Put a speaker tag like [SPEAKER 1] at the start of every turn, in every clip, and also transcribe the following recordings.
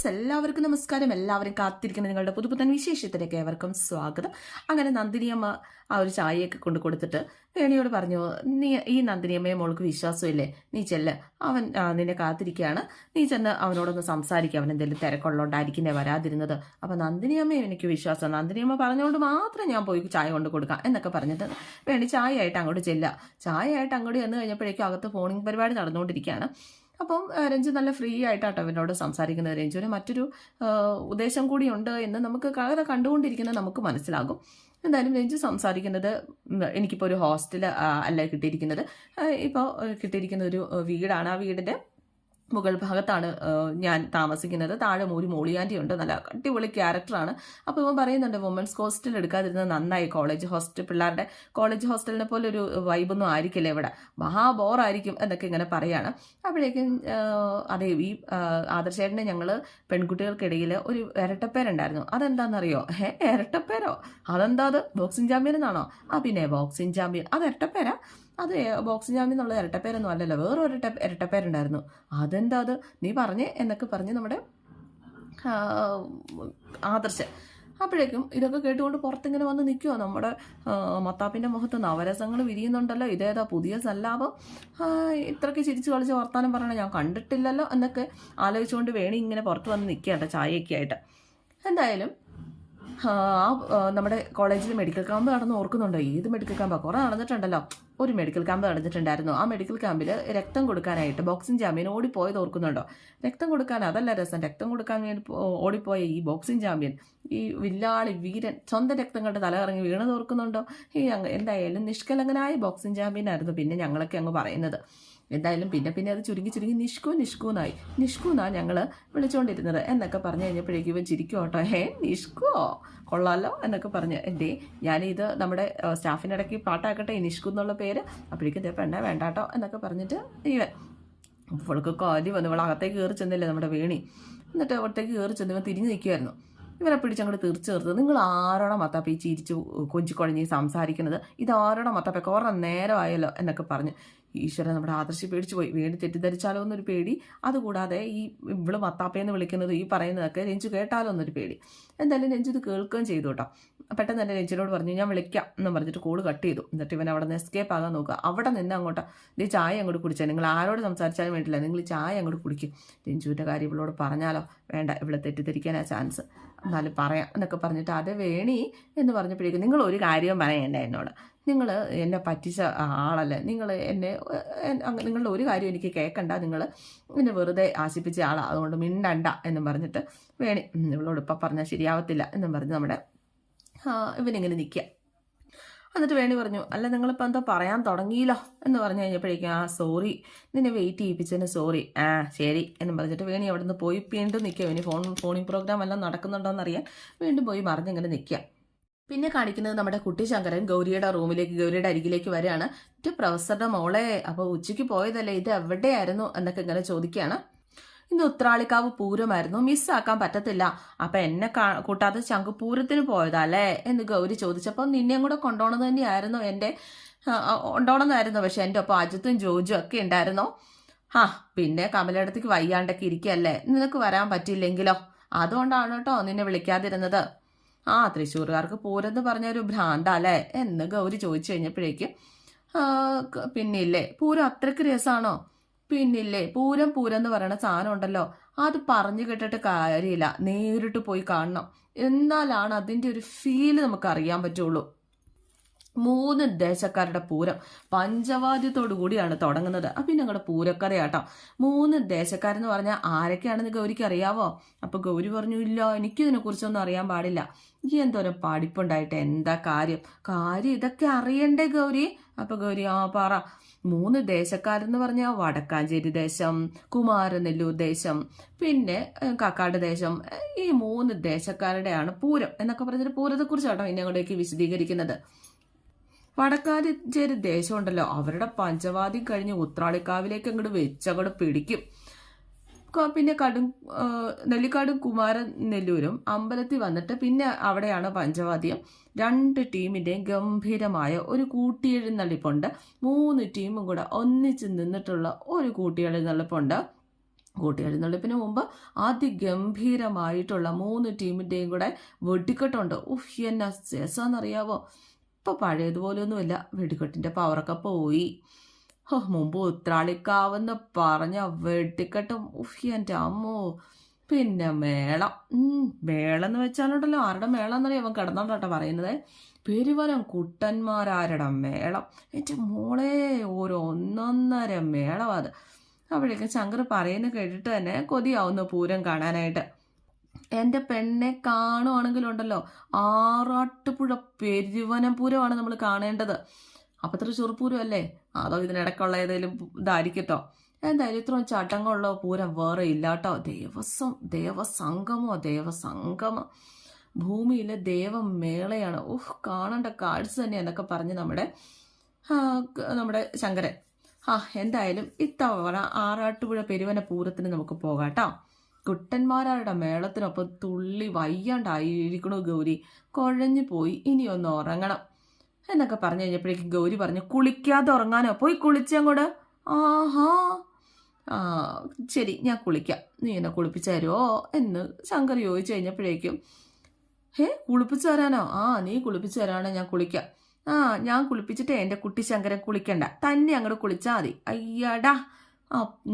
[SPEAKER 1] Viewers എല്ലാവർക്കും നമസ്കാരം. എല്ലാവരും കാത്തിരിക്കുന്ന നിങ്ങളുടെ പുതുപുത്തൻ വിശേഷത്തിലേക്ക് ഏവർക്കും സ്വാഗതം. അങ്ങനെ നന്ദിനിയമ്മ ആ ഒരു ചായയൊക്കെ കൊണ്ട് കൊടുത്തിട്ട് വേണിയോട് പറഞ്ഞു, നീ ഈ നന്ദിനിയമ്മയെ മോൾക്ക് വിശ്വാസമില്ലേ, നീ ചെല്ല്, അവൻ നിന്നെ കാത്തിരിക്കുകയാണ്, നീ ചെന്ന് അവനോടൊന്ന് സംസാരിക്കുക, അവൻ എന്തെങ്കിലും തിരക്കുള്ളതുകൊണ്ടായിരിക്കുന്നേ വരാതിരുന്നത്. അപ്പം നന്ദിനിയമ്മയെ എനിക്ക് വിശ്വാസം, നന്ദിനിയമ്മ പറഞ്ഞുകൊണ്ട് മാത്രം ഞാൻ പോയി ചായ കൊണ്ട് കൊടുക്കാം എന്നൊക്കെ പറഞ്ഞിട്ട് വേണി ചായയായിട്ട് അങ്ങോട്ട് ചെല്ലുക. ചായയായിട്ട് അങ്ങോട്ട് ചെന്ന് കഴിഞ്ഞപ്പോഴേക്കും അകത്ത് ഫോണിംഗ് പരിപാടി നടന്നുകൊണ്ടിരിക്കുകയാണ്. അപ്പം രഞ്ജു നല്ല ഫ്രീ ആയിട്ടാട്ടോ അവനോട് സംസാരിക്കുന്നത്. രഞ്ജുവിന് മറ്റൊരു ഉദ്ദേശം കൂടിയുണ്ട് എന്ന് നമുക്ക് കഥ കണ്ടുകൊണ്ടിരിക്കുന്നത് നമുക്ക് മനസ്സിലാകും. എന്തായാലും രഞ്ജു സംസാരിക്കുന്നത്, എനിക്കിപ്പോൾ ഒരു ഹോസ്റ്റൽ അല്ല കിട്ടിയിരിക്കുന്നത്, ഇപ്പോൾ കിട്ടിയിരിക്കുന്ന ഒരു വീടാണ്. ആ വീടിൻ്റെ മുകൾ ഭാഗത്താണ് ഞാൻ താമസിക്കുന്നത്. താഴെ ഒരു മോളിയാൻറ്റി ഉണ്ട്, നല്ല അടിപൊളി ക്യാരക്ടറാണ്. അപ്പോൾ ഇവൻ പറയുന്നുണ്ട്, വുമൻസ് ഹോസ്റ്റൽ എടുക്കാതിരുന്നത് നന്നായി, കോളേജ് ഹോസ്റ്റൽ പിള്ളേരുടെ കോളേജ് ഹോസ്റ്റലിനെ പോലെ ഒരു വൈബൊന്നും ആയിരിക്കില്ല ഇവിടെ, മഹാ ബോറായിരിക്കും എന്നൊക്കെ ഇങ്ങനെ പറയാണ്. അപ്പോഴേക്കും അതെ, ഈ ആദർശേട്ടനെ ഞങ്ങൾ പെൺകുട്ടികൾക്കിടയിൽ ഒരു ഇരട്ടപ്പേരുണ്ടായിരുന്നു. അതെന്താണെന്നറിയോ? ഇരട്ടപ്പേരോ? അതെന്താ, അത് ബോക്സിംഗ് ചാമ്പ്യൻ എന്നാണോ? പിന്നെ ബോക്സിംഗ് ചാമ്പ്യൻ അത് ഇരട്ടപ്പേരാ? അത് ബോക്സിംഗ് ചാമ്പ്യൻ എന്നുള്ള ഇരട്ടപ്പേരൊന്നും അല്ലല്ലോ, വേറൊരു ഇരട്ടപ്പേരുണ്ടായിരുന്നു. അതെന്താ അത്, നീ പറഞ്ഞേ എന്നൊക്കെ പറഞ്ഞ് നമ്മുടെ ആദർശ്. അപ്പോഴേക്കും ഇതൊക്കെ കേട്ടുകൊണ്ട് പുറത്തിങ്ങനെ വന്ന് നിൽക്കുമോ, നമ്മുടെ മത്താപ്പിൻ്റെ മുഖത്ത് നവരസങ്ങൾ വിരിയുന്നുണ്ടല്ലോ, ഇതേതാ പുതിയ സല്ലാപം, ഇത്രയ്ക്ക് ചിരിച്ചു കളിച്ച് വർത്താനം പറയണേ ഞാൻ കണ്ടിട്ടില്ലല്ലോ എന്നൊക്കെ ആലോചിച്ചുകൊണ്ട് വേണി ഇങ്ങനെ പുറത്ത് വന്ന് നിൽക്കുകയാണ് ചായയൊക്കെ ആയിട്ട്. എന്തായാലും നമ്മുടെ കോളേജിൽ മെഡിക്കൽ ക്യാമ്പ് നടന്ന് ഓർക്കുന്നുണ്ടോ? ഏത് മെഡിക്കൽ ക്യാമ്പാണ്? കുറേ നടന്നിട്ടുണ്ടല്ലോ. ഒരു മെഡിക്കൽ ക്യാമ്പ് നടന്നിട്ടുണ്ടായിരുന്നു. ആ മെഡിക്കൽ ക്യാമ്പിൽ രക്തം കൊടുക്കാനായിട്ട് ബോക്സിംഗ് ചാമ്പ്യൻ ഓടിപ്പോയത് ഓർക്കുന്നുണ്ടോ? രക്തം കൊടുക്കാൻ അതല്ല രസം, രക്തം കൊടുക്കാൻ വേണ്ടി ഓടിപ്പോയ ഈ ബോക്സിംഗ് ചാമ്പ്യൻ, ഈ വില്ലാളി വീരൻ, സ്വന്തം രക്തം കണ്ട് തലകറങ്ങി വീണത് ഓർക്കുന്നുണ്ടോ? എന്തായാലും നിഷ്കലങ്കനായ ബോക്സിംഗ് ചാമ്പ്യനായിരുന്നു പിന്നെ ഞങ്ങളൊക്കെ അങ്ങ് പറയുന്നത്. എന്തായാലും പിന്നെ അത് ചുരുങ്ങി നിഷ്കുന്നാ ഞങ്ങൾ വിളിച്ചുകൊണ്ടിരുന്നത് എന്നൊക്കെ പറഞ്ഞു കഴിഞ്ഞപ്പോഴേക്കും ഇവൻ ചിരിക്കും കേട്ടോ. നിഷ്കുവോ, കൊള്ളാലോ എന്നൊക്കെ പറഞ്ഞ്, ഞാനിത് നമ്മുടെ സ്റ്റാഫിനിടയ്ക്ക് പാട്ടാക്കട്ടെ നിഷ്കു എന്നുള്ള പേര്. അപ്പോഴേക്കും ഇതേ പെണ്ണ വേണ്ടാട്ടോ എന്നൊക്കെ പറഞ്ഞിട്ട് ഇവൻ ഇവൾക്ക് കാര്യം വന്നു. ഇവളകത്തേക്ക് കയറി ചെന്നില്ലേ നമ്മുടെ വേണി, എന്നിട്ട് അവിടത്തേക്ക് കയറി ചെന്ന് ഇവൻ തിരിഞ്ഞു നിൽക്കുമായിരുന്നു. ഇവരെ പിടിച്ചങ്ങോട്ട് തീർച്ചു ചേർത്തത്, നിങ്ങൾ ആരോടാ മത്താപ്പ ഈ ചിരിച്ചു കൊഞ്ചിക്കൊഴഞ്ഞ് സംസാരിക്കുന്നത്, ഇതാരോടാ മത്താപ്പ, കുറേ നേരമായല്ലോ എന്നൊക്കെ പറഞ്ഞ്. ഈശ്വരൻ, നമ്മുടെ ആദർശി പേടിച്ചു പോയി. വേണ്ടി തെറ്റിദ്ധരിച്ചാലോ എന്നൊരു പേടി, അതുകൂടാതെ ഈ ഇവള് മത്താപ്പയെന്ന് വിളിക്കുന്നത് ഈ പറയുന്നതൊക്കെ രഞ്ജു കേട്ടാലോ എന്നൊരു പേടി. എന്തായാലും രഞ്ജു ഇത് കേൾക്കുകയും ചെയ്തു കേട്ടോ. പെട്ടെന്ന് തന്നെ രഞ്ജുനോട് പറഞ്ഞു, ഞാൻ വിളിക്കാം എന്ന് പറഞ്ഞിട്ട് കോള് കട്ട് ചെയ്തു. എന്നിട്ട് ഇവൻ അവിടെ നിന്ന് എസ്കേപ്പ് ആകാൻ നോക്കുക. അവിടെ നിന്ന് അങ്ങോട്ട് ഈ ചായ അങ്ങോട്ട് കുടിച്ചാൽ, നിങ്ങൾ ആരോട് സംസാരിച്ചാലും വേണ്ടില്ല, നിങ്ങൾ ഈ ചായ അങ്ങോട്ട് കുടിക്കും. രഞ്ജുവിൻ്റെ കാര്യം ഇവളോട് പറഞ്ഞാലോ? വേണ്ട, ഇവിടെ തെറ്റിദ്ധരിക്കാനാ ചാൻസ്, എന്നാലും പറയാം എന്നൊക്കെ പറഞ്ഞിട്ട്, അത് വേണി എന്ന് പറഞ്ഞപ്പോഴേക്കും, നിങ്ങൾ ഒരു കാര്യം പറയണ്ട എന്നോട്, നിങ്ങൾ എന്നെ പറ്റിച്ച ആളല്ലേ, നിങ്ങളുടെ ഒരു കാര്യം എനിക്ക് കേൾക്കണ്ട, നിങ്ങൾ എന്നെ വെറുതെ ആശിപ്പിച്ച ആളാണ്, അതുകൊണ്ട് മിണ്ടണ്ട എന്നും പറഞ്ഞിട്ട് വേണി ഇവളോട് ഇപ്പം പറഞ്ഞാൽ ശരിയാവത്തില്ല എന്നും പറഞ്ഞ് നമ്മുടെ ഇവനിങ്ങനെ നിൽക്കുക. എന്നിട്ട് വേണി പറഞ്ഞു, അല്ല നിങ്ങളിപ്പോൾ എന്താ പറയാൻ തുടങ്ങിയില്ലോ എന്ന് പറഞ്ഞു കഴിഞ്ഞപ്പോഴേക്കും, സോറി, നിന്നെ വെയിറ്റ് ചെയ്യിപ്പിച്ചതിന് സോറി, ശരി എന്നും പറഞ്ഞിട്ട് വേണി അവിടെ നിന്ന് പോയി വീണ്ടും നിൽക്കുക. ഇനി ഫോണിംഗ് പ്രോഗ്രാം എല്ലാം നടക്കുന്നുണ്ടോ എന്നറിയാൻ വീണ്ടും പോയി മറിഞ്ഞിങ്ങനെ നിൽക്കുക. പിന്നെ കാണിക്കുന്നത് നമ്മുടെ കുട്ടി ശങ്കരൻ ഗൗരിയുടെ ഗൗരിയുടെ അരികിലേക്ക് വരികയാണ്. പ്രൊഫസറുടെ മോളെ, അപ്പോൾ ഉച്ചയ്ക്ക് പോയതല്ലേ, ഇത് എവിടെയായിരുന്നു എന്നൊക്കെ ഇങ്ങനെ ചോദിക്കുകയാണ്. ഇന്ന് ഉത്രാളിക്കാവ് പൂരമായിരുന്നു, മിസ്സാക്കാൻ പറ്റത്തില്ല, അപ്പം എന്നെ കൂട്ടാതെ ശംഖുപൂരത്തിന് പോയതല്ലേ എന്ന് ഗൗരി ചോദിച്ചപ്പോൾ, നിന്നെയും കൂടെ കൊണ്ടുപോകണമെന്ന് തന്നെയായിരുന്നു കൊണ്ടുപോകണമെന്നായിരുന്നു, പക്ഷെ എൻ്റെ ഒപ്പം അജിത്തും ജോജും ഒക്കെ ഉണ്ടായിരുന്നോ? പിന്നെ കമലയിടത്തേക്ക് വയ്യാണ്ടൊക്കെ ഇരിക്കുകയല്ലേ, നിനക്ക് വരാൻ പറ്റിയില്ലെങ്കിലോ, അതുകൊണ്ടാണ് കേട്ടോ നിന്നെ വിളിക്കാതിരുന്നത്. തൃശ്ശൂർകാർക്ക് പൂരം എന്ന് പറഞ്ഞൊരു ഭ്രാന്തല്ലേ എന്ന് ഗൗരി ചോദിച്ചു കഴിഞ്ഞപ്പോഴേക്കും, പിന്നില്ലേ പൂരം അത്രയ്ക്ക് രസമാണോ? പിന്നില്ലേ, പൂരം എന്ന് പറയുന്ന സാധനം ഉണ്ടല്ലോ, അത് പറഞ്ഞു കേട്ടിട്ട് കാര്യമില്ല, നേരിട്ട് പോയി കാണണം, എന്നാലാണ് അതിൻ്റെ ഒരു ഫീല് നമുക്ക് അറിയാൻ പറ്റുള്ളൂ. 3 ദേശക്കാരുടെ പൂരം പഞ്ചവാദ്യത്തോടു കൂടിയാണ് തുടങ്ങുന്നത്. അപ്പം ഞങ്ങളുടെ പൂരക്കഥയാട്ടോ. 3 ദേശക്കാരെന്ന് പറഞ്ഞാൽ ആരൊക്കെയാണെന്ന് ഗൗരിക്ക് അറിയാവോ? അപ്പോൾ ഗൗരി പറഞ്ഞു, ഇല്ല, എനിക്കിതിനെക്കുറിച്ചൊന്നും അറിയാൻ പാടില്ല. ഈ എന്തോരം പഠിപ്പുണ്ടായിട്ട് എന്താ കാര്യം ഇതൊക്കെ അറിയണ്ടേ ഗൗരി? അപ്പോൾ ഗൗരി, പറ. 3 ദേശക്കാരെന്ന് പറഞ്ഞാൽ വടക്കാഞ്ചേരി ദേശം, കുമാരനെല്ലൂർ ദേശം, പിന്നെ കാക്കാട് ദേശം, ഈ 3 ദേശക്കാരുടെയാണ് പൂരം എന്നൊക്കെ പറഞ്ഞിട്ട് പൂരത്തെക്കുറിച്ചാട്ടോ ഇനി അങ്ങോട്ടേക്ക് വിശദീകരിക്കുന്നത്. വടക്കാഞ്ചേരി ദേശം ഉണ്ടല്ലോ, അവരുടെ പഞ്ചവാദ്യം കഴിഞ്ഞ് ഉത്രാളിക്കാവിലേക്ക് അങ്ങോട്ട് പിടിക്കും. പിന്നെ നെല്ലിക്കാടും കുമാരനെല്ലൂരും അമ്പലത്തിൽ വന്നിട്ട് പിന്നെ അവിടെയാണ് പഞ്ചവാദ്യം. 2 ടീമിൻ്റെയും ഗംഭീരമായ ഒരു കൂട്ടിയെഴുന്നള്ളിപ്പുണ്ട്. 3 ടീമും കൂടെ ഒന്നിച്ച് നിന്നിട്ടുള്ള ഒരു കൂട്ടിയെഴുന്നള്ളിപ്പുണ്ട്. കൂട്ടിയെഴുന്നള്ളിപ്പിന് മുമ്പ് അതിഗംഭീരമായിട്ടുള്ള 3 ടീമിൻ്റെയും കൂടെ വെടിക്കെട്ടുണ്ട്. എന്നാ രസമെന്നറിയാവോ. ഇപ്പോൾ പഴയതുപോലെയൊന്നുമില്ല, വെടിക്കെട്ടിൻ്റെ പവറൊക്കെ പോയി. മുമ്പ് ഉത്രാളിക്കാവെന്ന് പറഞ്ഞ വെടിക്കെട്ടും എൻ്റെ അമ്മോ. പിന്നെ മേളം. മേളം എന്ന് വെച്ചാലുണ്ടല്ലോ, ആരുടെ മേളം എന്നറിയാം, അവൻ കിടന്നോട്ടോ പറയുന്നത്. പെരുവനം കുട്ടന്മാരാരുടെ മേളം. എൻ്റെ മോളെ, ഒരു ഒന്നൊന്നര മേളമാണ് അത്. അപ്പോഴേക്കും ശങ്കർ പറയുന്നത് കേട്ടിട്ട് തന്നെ കൊതിയാവുന്നു പൂരം കാണാനായിട്ട്. എൻ്റെ പെണ്ണെ കാണുവാണെങ്കിലുണ്ടല്ലോ, ആറാട്ടുപുഴ പെരുവനം പൂരമാണ് നമ്മൾ കാണേണ്ടത്. അപ്പം തൃശ്ശൂർ പൂരം അല്ലേ, അതോ ഇതിനിടയ്ക്കുള്ള ഏതെങ്കിലും ഇതായിരിക്കട്ടോ. എന്തായാലും ഇത്രയും ചടങ്ങുള്ള പൂരം വേറെ ഇല്ല കേട്ടോ. ദേവസംഗമം ഭൂമിയിലെ ദേവമേളയാണ്. കാണേണ്ട കാഴ്ച തന്നെ എന്നൊക്കെ പറഞ്ഞ് നമ്മുടെ ശങ്കരൻ. എന്തായാലും ഇത്തവണ ആറാട്ടുപുഴ പെരുവന പൂരത്തിന് നമുക്ക് പോകാട്ടോ. കുട്ടന്മാരുടെ മേളത്തിനൊപ്പം തുള്ളി വയ്യാണ്ടായിരിക്കണു ഗൗരി, കുഴഞ്ഞു പോയി, ഇനി ഒന്ന് ഉറങ്ങണം എന്നൊക്കെ പറഞ്ഞു കഴിഞ്ഞപ്പോഴേക്കും ഗൗരി പറഞ്ഞു, കുളിക്കാതെ ഉറങ്ങാനോ, പോയി കുളിച്ചങ്ങോട്ട്. ആഹാ, ശരി ഞാൻ കുളിക്കാം, നീ എന്നെ കുളിപ്പിച്ചു തരുമോ എന്ന് ശങ്കർ ചോദിച്ചു കഴിഞ്ഞപ്പോഴേക്കും, കുളിപ്പിച്ചു തരാനോ? നീ കുളിപ്പിച്ചു തരാനോ, ഞാൻ കുളിക്കാം. ഞാൻ കുളിപ്പിച്ചിട്ട് എൻ്റെ കുട്ടി ശങ്കരൻ കുളിക്കണ്ട, തന്നെ അങ്ങോട്ട് കുളിച്ചാൽ മതി. അയ്യടാ,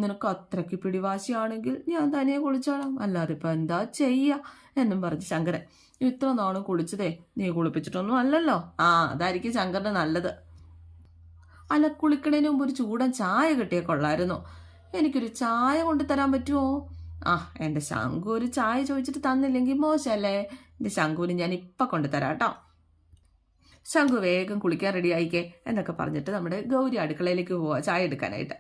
[SPEAKER 1] നിനക്ക് അത്രയ്ക്ക് പിടിവാശിയാണെങ്കിൽ ഞാൻ തനിയെ കുളിച്ചോളാം, അല്ലാതെ ഇപ്പം എന്താ ചെയ്യുക എന്നും പറഞ്ഞ് ശങ്കരൻ. ഇത്ര നാളും കുളിച്ചതേ നീ കുളിപ്പിച്ചിട്ടൊന്നും അല്ലല്ലോ. അതായിരിക്കും ശങ്കറിന് നല്ലത്. അല്ല, കുളിക്കണേന് മുമ്പ് ഒരു ചൂടൻ ചായ കിട്ടിയേ കൊള്ളായിരുന്നു. എനിക്കൊരു ചായ കൊണ്ടു തരാൻ പറ്റുമോ? എൻ്റെ ശംഖു ഒരു ചായ ചോദിച്ചിട്ട് തന്നില്ലെങ്കിൽ മോശമല്ലേ. എൻ്റെ ശംഖുവിന് ഞാൻ ഇപ്പം കൊണ്ടുതരാം കേട്ടോ. ശംഖു വേഗം കുളിക്കാൻ റെഡി ആയിക്കേ എന്നൊക്കെ പറഞ്ഞിട്ട് നമ്മുടെ ഗൗരി അടുക്കളയിലേക്ക് പോവാ ചായ എടുക്കാനായിട്ട്.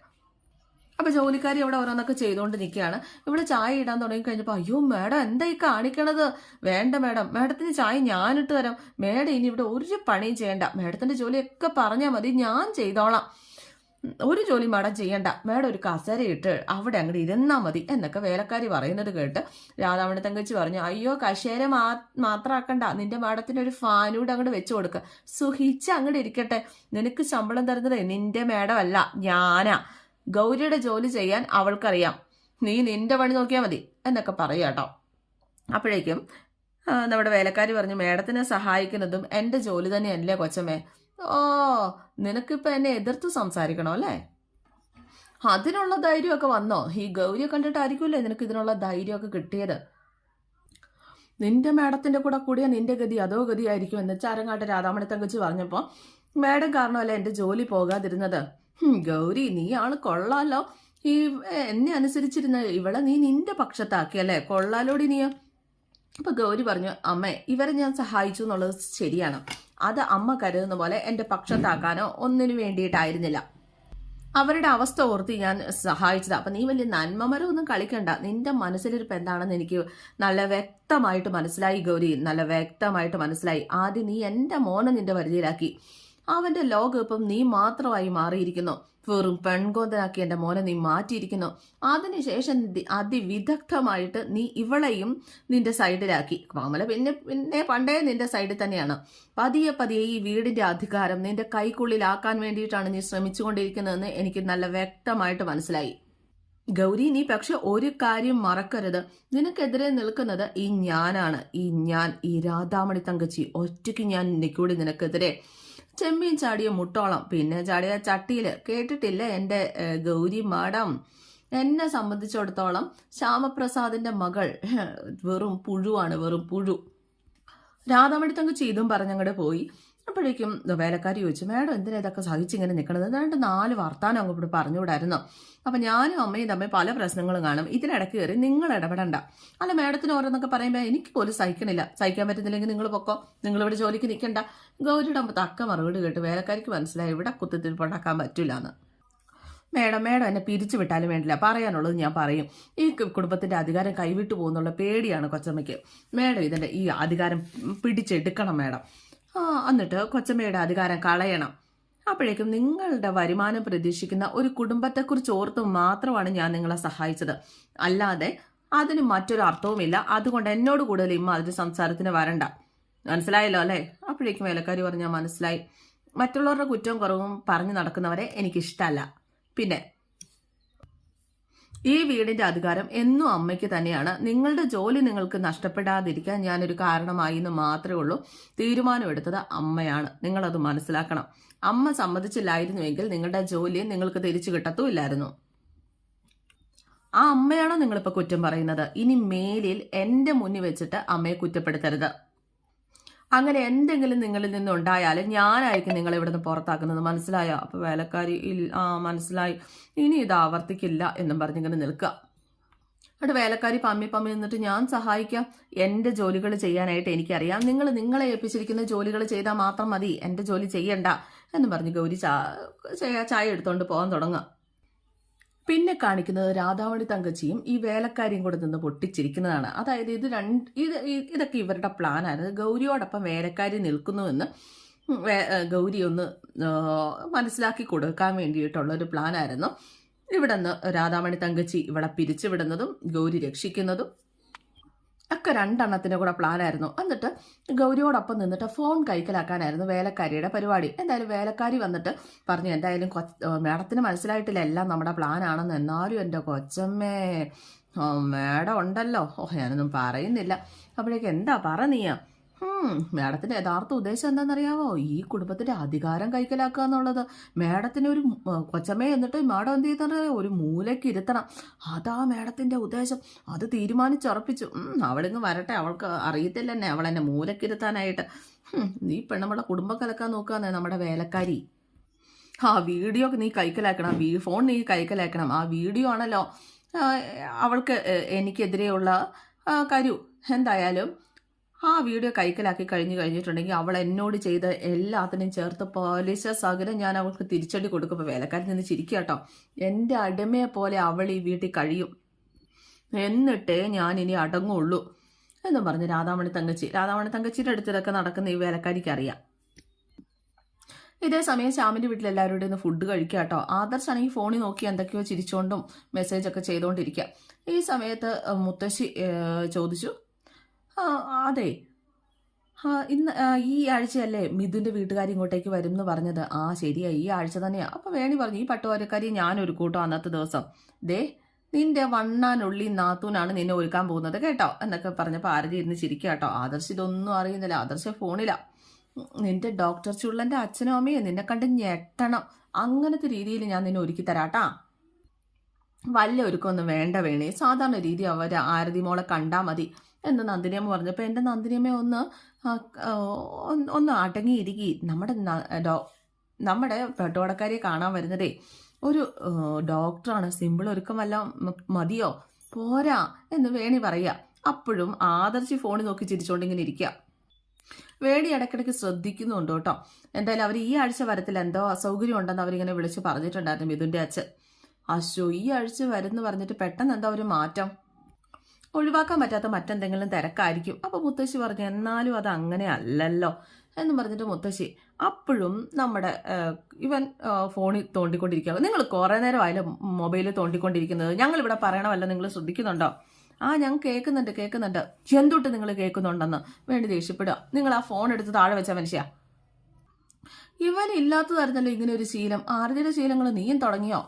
[SPEAKER 1] അപ്പം ജോലിക്കാരി അവിടെ ഓരോന്നൊക്കെ ചെയ്തുകൊണ്ട് നിൽക്കുകയാണ്. ഇവിടെ ചായ ഇടാൻ തുടങ്ങി കഴിഞ്ഞപ്പോൾ, അയ്യോ മേഡം എന്താ ഈ കാണിക്കണത്? വേണ്ട മേഡം, മേഡത്തിന് ചായ ഞാനിട്ട് തരാം. മേഡം ഇനി ഇവിടെ ഒരു പണിയും ചെയ്യണ്ട, മേഡത്തിൻ്റെ ജോലിയൊക്കെ പറഞ്ഞാൽ മതി, ഞാൻ ചെയ്തോളാം. ഒരു ജോലി മേഡം ചെയ്യണ്ട, മേഡം ഒരു കസേര ഇട്ട് അവിടെ അങ്ങോട്ട് ഇരുന്നാൽ മതി എന്നൊക്കെ വേലക്കാരി പറയുന്നത് കേട്ട് രാധാമണി തങ്കച്ചി പറഞ്ഞു, അയ്യോ കസേര മാത്രമാക്കണ്ട, നിന്റെ മേഡത്തിന് ഒരു ഫാനൂടെ അങ്ങോട്ട് വെച്ച് കൊടുക്കുക, സുഹിച്ച് അങ്ങോട്ട് ഇരിക്കട്ടെ. നിനക്ക് ശമ്പളം തരുന്നത് നിന്റെ മേഡം അല്ല, ഞാനാ. ഗൗരിയുടെ ജോലി ചെയ്യാൻ അവൾക്കറിയാം, നീ നിന്റെ പണി നോക്കിയാൽ മതി എന്നൊക്കെ പറയുക കേട്ടോ. അപ്പോഴേക്കും നമ്മുടെ വേലക്കാരി പറഞ്ഞു, മേഡത്തിനെ സഹായിക്കുന്നതും എൻ്റെ ജോലി തന്നെയല്ലേ കൊച്ചമ്മേ. നിനക്കിപ്പോൾ എന്നെ എതിർത്ത് സംസാരിക്കണോ അല്ലേ? അതിനുള്ള ധൈര്യമൊക്കെ വന്നോ? ഈ ഗൗരിയെ കണ്ടിട്ടായിരിക്കുമല്ലേ നിനക്ക് ഇതിനുള്ള ധൈര്യമൊക്കെ കിട്ടിയത്. നിന്റെ മേഡത്തിൻ്റെ കൂടെ കൂടിയ നിന്റെ ഗതി അതോ ഗതിയായിരിക്കും എന്ന് ചാരങ്ങാട്ട് രാധാമണി തങ്കച്ചി പറഞ്ഞപ്പോൾ, മേഡം കാരണമല്ലേ എൻ്റെ ജോലി പോകാതിരുന്നത്. ഗൗരി, നീ ആള് കൊള്ളാലോ, ഈ എന്നെ അനുസരിച്ചിരുന്ന ഇവളെ നീ നിന്റെ പക്ഷത്താക്കിയല്ലേ, കൊള്ളാലോടി നീ. അപ്പൊ ഗൗരി പറഞ്ഞു, അമ്മേ ഇവരെ ഞാൻ സഹായിച്ചു എന്നുള്ളത് ശരിയാണ്, അത് അമ്മ കരുതുന്ന പോലെ എൻ്റെ പക്ഷത്താക്കാനോ ഒന്നിനു വേണ്ടിയിട്ടായിരുന്നില്ല. അവരുടെ അവസ്ഥ ഓർത്തി ഞാൻ സഹായിച്ചത്. അപ്പം നീ വലിയ നന്മമരമൊന്നും കളിക്കണ്ട, നിന്റെ മനസ്സിലിരിപ്പ് എന്താണെന്ന് എനിക്ക് നല്ല വ്യക്തമായിട്ട് മനസ്സിലായി ഗൗരി, നല്ല വ്യക്തമായിട്ട് മനസ്സിലായി. ആദ്യം നീ എൻ്റെ മോനെ നിന്റെ പരിചയമാക്കി, അവൻ്റെ ലോകം ഇപ്പം നീ മാത്രമായി മാറിയിരിക്കുന്നു. വെറും പെൺകോന്തനാക്കി എൻ്റെ മോനെ നീ മാറ്റിയിരിക്കുന്നു. അതിനുശേഷം അതിവിദഗ്ധമായിട്ട് നീ ഇവളെയും നിന്റെ സൈഡിലാക്കി. മാമല പിന്നെ പണ്ടേ നിന്റെ സൈഡിൽ തന്നെയാണ്. പതിയെ പതിയെ ഈ വീടിന്റെ അധികാരം നിന്റെ കൈക്കുള്ളിലാക്കാൻ വേണ്ടിയിട്ടാണ് നീ ശ്രമിച്ചുകൊണ്ടിരിക്കുന്നതെന്ന് എനിക്ക് നല്ല വ്യക്തമായിട്ട് മനസ്സിലായി. ഗൗരി, നീ പക്ഷെ ഒരു കാര്യം മറക്കരുത്, നിനക്കെതിരെ നിൽക്കുന്നത് ഈ ഞാനാണ്. ഈ രാധാമണി തങ്കച്ചി ഒറ്റയ്ക്ക് ഞാൻ നിൽക്കൂടി നിനക്കെതിരെ. ചെമ്മീൻ ചാടിയ മുട്ടോളം പിന്നെ ചാടിയ ചട്ടിയില്, കേട്ടിട്ടില്ല എൻ്റെ ഗൗരി മാഡം? എന്നെ സംബന്ധിച്ചിടത്തോളം ശ്യാമപ്രസാദിന്റെ മകൾ വെറും പുഴുവാണ്, വെറും പുഴു. രാധാമണി തങ്കച്ചി ഇതും പറഞ്ഞങ്ങോട്ട് പോയി. അപ്പോഴേക്കും വേലക്കാരി ചോദിച്ചു, മേഡം എന്തിനാ ഇതൊക്കെ സഹിച്ചിങ്ങനെ നിൽക്കണത്? 4 വർത്താനം അങ്ങ് ഇവിടെ പറഞ്ഞുകൂടായിരുന്നു. അപ്പം ഞാനും അമ്മയും തമ്മിൽ പല പ്രശ്നങ്ങളും കാണും, ഇതിനിടയ്ക്ക് കയറി നിങ്ങൾ ഇടപെടണ്ട. അല്ല, മേഡത്തിന് ഓരോന്നൊക്കെ പറയുമ്പോൾ എനിക്ക് പോലും സഹിക്കണില്ല. സഹിക്കാൻ പറ്റുന്നില്ലെങ്കിൽ നിങ്ങൾ പൊക്കോ, നിങ്ങളിവിടെ ജോലിക്ക് നിൽക്കണ്ട. ഗൗരിയുടെ തക്ക മറുപടി കേട്ട് വേലക്കാരിക്ക് മനസ്സിലായി ഇവിടെ കുത്തിത്തിരിപ്പുണ്ടാക്കാൻ പറ്റില്ല എന്ന്. മേഡം എന്നെ പിരിച്ചു വിട്ടാലും വേണ്ടില്ല, പറയാനുള്ളത് ഞാൻ പറയും. ഈ കുടുംബത്തിന്റെ അധികാരം കൈവിട്ടു പോകുന്നുള്ള പേടിയാണ് കൊച്ചമ്മയ്ക്ക്. മേഡം ഇതിന്റെ ഈ അധികാരം പിടിച്ചെടുക്കണം മേഡം. എന്നിട്ട് കൊച്ചമ്മയുടെ അധികാരം കളയണം. അപ്പോഴേക്കും നിങ്ങളുടെ വരുമാനം പ്രതീക്ഷിക്കുന്ന ഒരു കുടുംബത്തെക്കുറിച്ച് ഓർത്ത് മാത്രമാണ് ഞാൻ നിങ്ങളെ സഹായിച്ചത്, അല്ലാതെ അതിന് മറ്റൊരു അർത്ഥവുമില്ല. അതുകൊണ്ട് എന്നോട് കൂടുതൽ അതിന് സംസാരത്തിന് വരണ്ട, മനസ്സിലായല്ലോ അല്ലേ? അപ്പോഴേക്കും വേലക്കാരി പറഞ്ഞാൽ മനസ്സിലായി. മറ്റുള്ളവരുടെ കുറ്റവും കുറവും പറഞ്ഞു നടക്കുന്നവരെ എനിക്കിഷ്ടമല്ല. പിന്നെ ഈ വീടിന്റെ അധികാരം എന്നും അമ്മയ്ക്ക് തന്നെയാണ്. നിങ്ങളുടെ ജോലി നിങ്ങൾക്ക് നഷ്ടപ്പെടാതിരിക്കാൻ ഞാനൊരു കാരണമായി എന്ന് മാത്രമേ ഉള്ളൂ. തീരുമാനമെടുത്തത് അമ്മയാണ്. നിങ്ങളത് മനസ്സിലാക്കണം. അമ്മ സമ്മതിച്ചില്ലായിരുന്നുവെങ്കിൽ നിങ്ങളുടെ ജോലി നിങ്ങൾക്ക് തിരിച്ചു കിട്ടത്തുമില്ലായിരുന്നു. ആ അമ്മയാണോ നിങ്ങളിപ്പോൾ കുറ്റം പറയുന്നത്? ഇനി മേലിൽ എൻ്റെ മുന്നിൽ വെച്ചിട്ട് അമ്മയെ കുറ്റപ്പെടുത്തരുത്. അങ്ങനെ എന്തെങ്കിലും നിങ്ങളിൽ നിന്നുണ്ടായാൽ ഞാനായിരിക്കും നിങ്ങളെ ഇവിടെ നിന്ന് പുറത്താക്കുന്നത്. മനസ്സിലായോ? അപ്പോൾ വേലക്കാരി മനസ്സിലായി, ഇനി ഇത് ആവർത്തിക്കില്ല എന്നും പറഞ്ഞിങ്ങനെ നിൽക്കുക. അവിടെ വേലക്കാരി പമ്മി നിന്നിട്ട് ഞാൻ സഹായിക്കാം, എൻ്റെ ജോലികൾ ചെയ്യാനായിട്ട് എനിക്കറിയാം, നിങ്ങളെ ഏൽപ്പിച്ചിരിക്കുന്ന ജോലികൾ ചെയ്താൽ മാത്രം മതി, എൻ്റെ ജോലി ചെയ്യണ്ട എന്ന് പറഞ്ഞ് ഗൗരി ചായ എടുത്തുകൊണ്ട് പോകാൻ തുടങ്ങുക. പിന്നെ കാണിക്കുന്നത് രാധാമണി തങ്കച്ചിയും ഈ വേലക്കാരിയും കൂടെ നിന്ന് പൊട്ടിച്ചിരിക്കുന്നതാണ്. അതായത് ഇതൊക്കെ ഇവരുടെ പ്ലാനായിരുന്നു. ഗൗരിയോടൊപ്പം വേലക്കാരി നിൽക്കുന്നുവെന്ന് ഗൗരി ഒന്ന് മനസ്സിലാക്കി കൊടുക്കാൻ വേണ്ടിയിട്ടുള്ള ഒരു പ്ലാനായിരുന്നു. ഇവിടെ നിന്ന് രാധാമണി തങ്കച്ചി ഇവിടെ പിരിച്ചുവിടുന്നതും ഗൗരി രക്ഷിക്കുന്നതും ഒക്കെ രണ്ടെണ്ണത്തിൻ്റെ കൂടെ പ്ലാനായിരുന്നു. എന്നിട്ട് ഗൗരിയോടൊപ്പം നിന്നിട്ട് ഫോൺ കൈക്കലാക്കാനായിരുന്നു വേലക്കാരിയുടെ പരിപാടി. എന്തായാലും വേലക്കാരി വന്നിട്ട് പറഞ്ഞു, എന്തായാലും മേഡത്തിന് മനസ്സിലായിട്ടില്ല എല്ലാം നമ്മുടെ പ്ലാനാണെന്ന്. എന്നാലും എൻ്റെ കൊച്ചമ്മേ, മേഡം ഉണ്ടല്ലോ, ഞാനൊന്നും പറയുന്നില്ല. അപ്പോഴേക്ക് എന്താ പറ നീയാ? മേഡത്തിന്റെ യഥാർത്ഥ ഉദ്ദേശം എന്താണെന്നറിയാവോ? ഈ കുടുംബത്തിന്റെ അധികാരം കൈക്കലാക്കുക എന്നുള്ളത്. മേഡത്തിന് ഒരു കൊച്ചമ്മയെ എന്നിട്ട് മേഡം എന്ത് ചെയ്യുന്നത്? ഒരു മൂലയ്ക്ക് ഇരുത്തണം. അതാ മേഡത്തിന്റെ ഉദ്ദേശം. അത് തീരുമാനിച്ചുറപ്പിച്ചു. അവളിങ്ങ് വരട്ടെ, അവൾക്ക് അറിയത്തില്ല തന്നെ അവളെന്നെ മൂലക്കിരുത്താനായിട്ട്. നീ പെണ്ണുമ്പളെ കുടുംബം കലക്കാൻ നോക്കുകയെന്നേ നമ്മുടെ വേലക്കാരി. ആ വീഡിയോ നീ കൈക്കലാക്കണം, ഫോൺ നീ കൈക്കലാക്കണം. ആ വീഡിയോ ആണല്ലോ അവൾക്ക് എനിക്കെതിരെയുള്ള കരു. എന്തായാലും ആ വീഡിയോ കൈക്കലാക്കി കഴിഞ്ഞിട്ടുണ്ടെങ്കിൽ അവൾ എന്നോട് ചെയ്ത എല്ലാത്തിനും ചേർത്ത് പോലീസ് സകലം ഞാൻ അവൾക്ക് തിരിച്ചടി കൊടുക്കുമ്പോൾ വേലക്കാരിൽ നിന്ന് ചിരിക്കുക കേട്ടോ. എൻ്റെ അടിമയെ പോലെ അവൾ ഈ വീട്ടിൽ കഴിയും, എന്നിട്ടേ ഞാൻ ഇനി അടങ്ങുള്ളൂ എന്നും പറഞ്ഞ് രാധാമണി തങ്കച്ചിയുടെ അടുത്ത് ഇതൊക്കെ നടക്കുന്ന ഈ വേലക്കാരിക്ക് അറിയാം. ഇതേ സമയം ശ്യാമിൻ്റെ വീട്ടിൽ എല്ലാവരുടെ ഒന്ന് ഫുഡ് കഴിക്കുക കേട്ടോ. ആദർശാണെങ്കിൽ ഫോണിൽ നോക്കി എന്തൊക്കെയോ ചിരിച്ചുകൊണ്ടും മെസ്സേജൊക്കെ ചെയ്തുകൊണ്ടിരിക്കുക. ഈ സമയത്ത് മുത്തശ്ശി ചോദിച്ചു, അതെ ഇന്ന് ഈ ആഴ്ചയല്ലേ മിഥുൻ്റെ വീട്ടുകാർ ഇങ്ങോട്ടേക്ക് വരും എന്ന് പറഞ്ഞത്? ആ ശരിയാ, ഈ ആഴ്ച തന്നെയാ. അപ്പോൾ വേണി പറഞ്ഞു, ഈ പട്ടുവാരക്കാരി ഞാനൊരു കൂട്ടം അന്നത്തെ ദിവസം നിന്റെ വണ്ണാനുള്ളി നാത്തൂനാണ് നിന്നെ ഒരുക്കാൻ പോകുന്നത് കേട്ടോ എന്നൊക്കെ പറഞ്ഞപ്പോൾ ആരതി ഇരുന്ന് ചിരിക്കുക കേട്ടോ. ആദർശ് ഇതൊന്നും അറിയുന്നില്ല, ആദർശ ഫോണില. നിന്റെ ഡോക്ടർ ചുള്ളൻ്റെ അച്ഛനും അമ്മയും നിന്നെ കണ്ട് ഞെട്ടണം, അങ്ങനത്തെ രീതിയിൽ ഞാൻ നിന്നെ ഒരുക്കി തരാട്ടാ. വല്ല ഒരുക്കൊന്നും വേണ്ട വേണേ, സാധാരണ രീതി അവർ ആരതി മോളെ കണ്ടാൽ മതി എന്ന് നന്ദിനിയമ്മ പറഞ്ഞപ്പോൾ എൻ്റെ നന്ദിനിയമ്മ ഒന്ന് അടങ്ങിയിരിക്കി. നമ്മുടെ പെട്ടോടക്കാരിയെ കാണാൻ വരുന്നതേ ഒരു ഡോക്ടറാണ്, സിമ്പിൾ ഒരുക്കമല്ല മതിയോ? പോരാ എന്ന് വേണി പറയുക. അപ്പോഴും ആദർശി ഫോണിൽ നോക്കി ചിരിച്ചോണ്ടിങ്ങനെ ഇരിക്കുക. വേണി ഇടയ്ക്കിടയ്ക്ക് ശ്രദ്ധിക്കുന്നുണ്ട് കേട്ടോ. എന്തായാലും അവർ ഈ ആഴ്ച വരത്തില്ല, എന്തോ അസൗകര്യം ഉണ്ടെന്ന് അവരിങ്ങനെ വിളിച്ച് പറഞ്ഞിട്ടുണ്ടായിരുന്നു മിഥുൻ്റെ അച്ഛൻ. അശോ, ഈ ആഴ്ച വരുമെന്ന് പറഞ്ഞിട്ട് പെട്ടെന്ന് എന്താ ഒരു മാറ്റം? ഒഴിവാക്കാൻ പറ്റാത്ത മറ്റെന്തെങ്കിലും തിരക്കായിരിക്കും. അപ്പോൾ മുത്തശ്ശി പറഞ്ഞു, എന്നാലും അത് അങ്ങനെ അല്ലല്ലോ എന്ന് പറഞ്ഞിട്ട് മുത്തശ്ശി അപ്പോഴും നമ്മുടെ ഇവൻ ഫോണിൽ തോണ്ടിക്കൊണ്ടിരിക്കുക. നിങ്ങൾ കുറേ നേരം ആയാലും മൊബൈലിൽ തോണ്ടിക്കൊണ്ടിരിക്കുന്നത്, ഞങ്ങളിവിടെ പറയണമല്ലോ, നിങ്ങൾ ശ്രദ്ധിക്കുന്നുണ്ടോ? ഞാൻ കേൾക്കുന്നുണ്ട്. എന്തൊട്ട് നിങ്ങൾ കേൾക്കുന്നുണ്ടെന്ന് വേണ്ടി ദേഷ്യപ്പെടുക. നിങ്ങൾ ആ ഫോൺ എടുത്ത് താഴെ വെച്ച മനുഷ്യ. ഇവനില്ലാത്തതായിരുന്നല്ലോ ഇങ്ങനെ ഒരു ശീലം. ആരതിയുടെ ശീലങ്ങൾ നീയും തുടങ്ങിയോ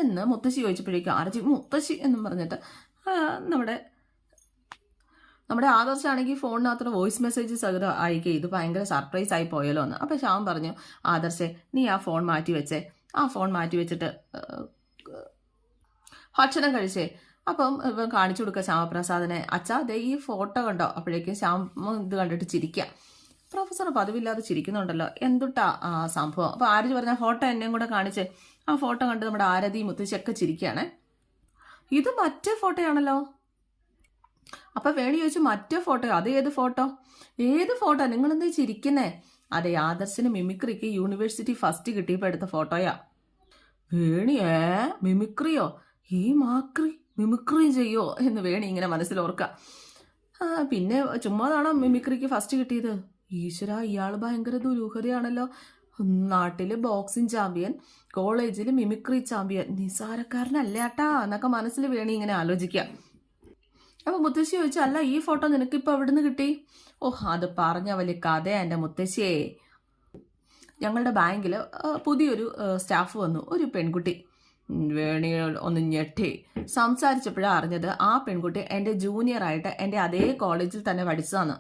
[SPEAKER 1] എന്ന് മുത്തശ്ശി ചോദിച്ചപ്പോഴേക്കും ആരതി മുത്തശ്ശി എന്നും പറഞ്ഞിട്ട് നമ്മുടെ ആദർശാണെങ്കിൽ ഫോണിനകത്ത് വോയിസ് മെസ്സേജ് സഹിതം അയക്കുക. ഇത് ഭയങ്കര സർപ്രൈസ് ആയി പോയല്ലോ എന്ന്. അപ്പോൾ ശ്യാം പറഞ്ഞു, ആദർശേ നീ ആ ഫോൺ മാറ്റി വെച്ചേ, ആ ഫോൺ മാറ്റി വെച്ചിട്ട് ഭക്ഷണം കഴിച്ചേ. അപ്പം ഇവൻ കാണിച്ചു കൊടുക്കുക ശ്യാമപ്രസാദിനെ. അച്ഛാ ദേ ഈ ഫോട്ടോ കണ്ടോ? അപ്പോഴേക്കും ശ്യാം ഇത് കണ്ടിട്ട് ചിരിക്കുക. പ്രൊഫസർ പതിവില്ലാതെ ചിരിക്കുന്നുണ്ടല്ലോ, എന്തുട്ടാ സംഭവം? അപ്പോൾ ആരതി പറഞ്ഞ ഫോട്ടോ എന്നെയും കൂടെ കാണിച്ചേ. ആ ഫോട്ടോ കണ്ട് നമ്മുടെ ആരതി മുത്തശ്ശിയൊക്കെ ചിരിക്കുകയാണേ. ഇത് മറ്റേ ഫോട്ടോയാണല്ലോ. അപ്പം വേണി ചോദിച്ചു, മറ്റേ ഫോട്ടോയോ? അത് ഏത് ഫോട്ടോ? നിങ്ങളെന്താ ചിരിക്കുന്നേ? അതെ, ആദർശിന് മിമിക്രിക്ക് യൂണിവേഴ്സിറ്റി ഫസ്റ്റ് കിട്ടിയപ്പോൾ എടുത്ത ഫോട്ടോയാ. വേണിയേ മിമിക്രിയോ? ഈ മിമിക്രിയും ചെയ്യോ എന്ന് വേണി ഇങ്ങനെ മനസ്സിലോർക്കുക. പിന്നെ ചുമ്മാതാണോ മിമിക്രിക്ക് ഫസ്റ്റ് കിട്ടിയത്? ഈശ്വര, ഇയാൾ ഭയങ്കര ദുരൂഹതയാണല്ലോ. നാട്ടില് ബോക്സിംഗ് ചാമ്പ്യൻ, കോളേജിൽ മിമിക്രി ചാമ്പ്യൻ, നിസാരക്കാരനല്ലേട്ടാ എന്നൊക്കെ മനസ്സിൽ വേണി ഇങ്ങനെ ആലോചിക്കുക. അപ്പോൾ മുത്തശ്ശി ചോദിച്ചു, അല്ല ഈ ഫോട്ടോ നിനക്കിപ്പോൾ എവിടെ നിന്ന് കിട്ടി? അത് പറഞ്ഞ വലിയ കഥയാ എൻ്റെ മുത്തശ്ശിയെ. ഞങ്ങളുടെ ബാങ്കിൽ പുതിയൊരു സ്റ്റാഫ് വന്നു, ഒരു പെൺകുട്ടി. വേണി ഒന്ന് ഞെട്ടി. സംസാരിച്ചപ്പോഴാണ് അറിഞ്ഞത് ആ പെൺകുട്ടി എൻ്റെ ജൂനിയറായിട്ട് എൻ്റെ അതേ കോളേജിൽ തന്നെ പഠിച്ചതാണ്.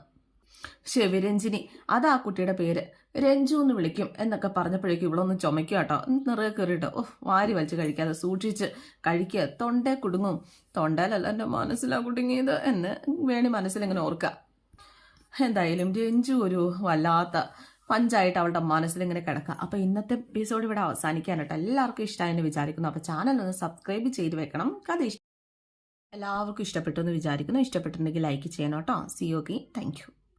[SPEAKER 1] ശിവരഞ്ജിനി, അതാ കുട്ടിയുടെ പേര്. രഞ്ജു എന്ന് വിളിക്കും എന്നൊക്കെ പറഞ്ഞപ്പോഴേക്കും ഇവളൊന്ന് ചുമയ്ക്കുക കേട്ടോ. നിറയെ കയറിയിട്ട് വാരി വലിച്ച് കഴിക്കാതെ സൂക്ഷിച്ച് കഴിക്കുക, തൊണ്ടേ കുടുങ്ങും. തൊണ്ടയിലല്ല എൻ്റെ മനസ്സിലാ കുടുങ്ങിയത് എന്ന് വേണി മനസ്സിലിങ്ങനെ ഓർക്കുക. എന്തായാലും രഞ്ജു ഒരു വല്ലാത്ത പഞ്ചായിട്ട് അവളുടെ മനസ്സിലിങ്ങനെ കിടക്കുക. അപ്പോൾ ഇന്നത്തെ എപ്പിസോഡ് ഇവിടെ അവസാനിക്കാനായിട്ട് എല്ലാവർക്കും ഇഷ്ടമായെന്ന് വിചാരിക്കുന്നു. അപ്പോൾ ചാനൽ ഒന്ന് സബ്സ്ക്രൈബ് ചെയ്ത് വെക്കണം. കഥ എല്ലാവർക്കും ഇഷ്ടപ്പെട്ടു എന്ന് വിചാരിക്കുന്നു. ഇഷ്ടപ്പെട്ടിട്ടുണ്ടെങ്കിൽ ലൈക്ക് ചെയ്യണം കേട്ടോ. C okay, thank you.